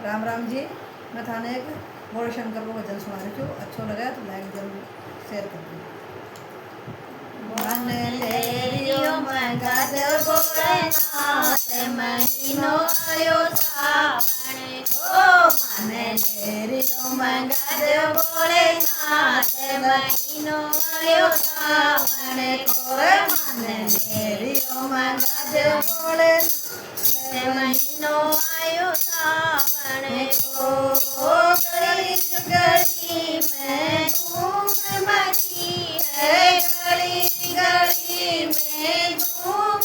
राम राम जी। मैं थाने एक गौरी शंकर को भजन सुना रही हूँ। अच्छा लगा तो लाइक जरूर शेयर कर दो। मन लेरियो मंगद भोलेनाथ महीनो आयो सावण ओ मन लेरियो मंगद भोलेनाथ महीनो आयो सावण कोर मन लेरियो मंगद भोलेनाथ महीनो आयो सावण को गली गली में धूम मची है गली गली में धूम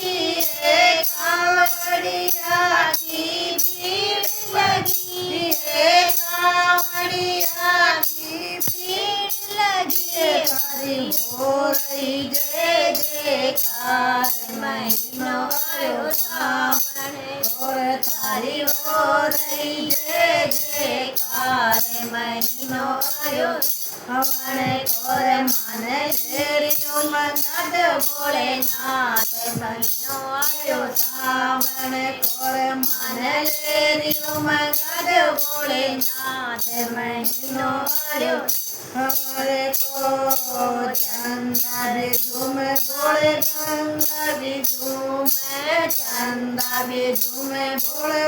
है कावड़िया की भीड़ लगी है कावड़िया की भीड़ लगी है हरि हो रही जय जयकार महीनो आयो सावन और तारी हो रही जय जयकार महीनो आयो हमारे कोरे माने लेरियो मंगद भोलेनाथ महीनो आयो सावन कोरे माने लेरियो मंगद भोलेनाथ महीनो आयो हमारे को चंदा भी झूमे भोले गंगा भी झूमे चंदा भी झूमे भोले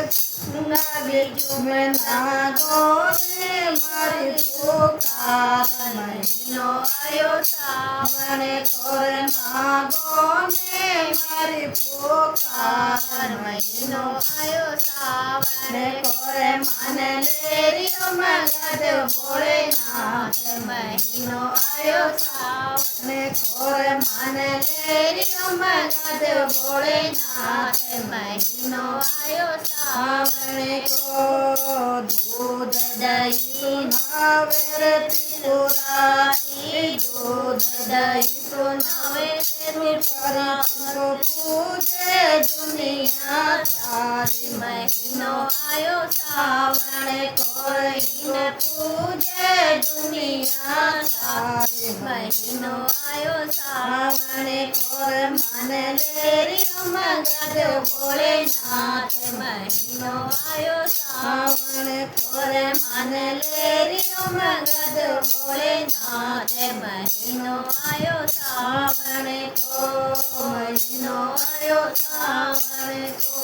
गंगा भी झूमे नागो ने मारी पुकार महीनो आयो सावन कोरे नागो ने मारी पुकार महीनो आयो सावन कोरे माने लेरियो मंगद भोलेनाथ महीनो आयो सावन कोरे माने लेरियो मंगद भोलेनाथ महीनो आयो सावन को दूध दही नावे त्रिपुरारी दूध दही सुनावे त्रिपुरारी को पूजे दुनिया सारी महीनो आयो सावन कोई पूजे दुनिया सारी महीनो आयो सावन कोर मन लेरियो मंगद भोलेनाथ महीनो आयो सावन कोर मन लेरियो मंगद भोलेनाथ महीनो आयो सावन को महीनो आयो सावन को।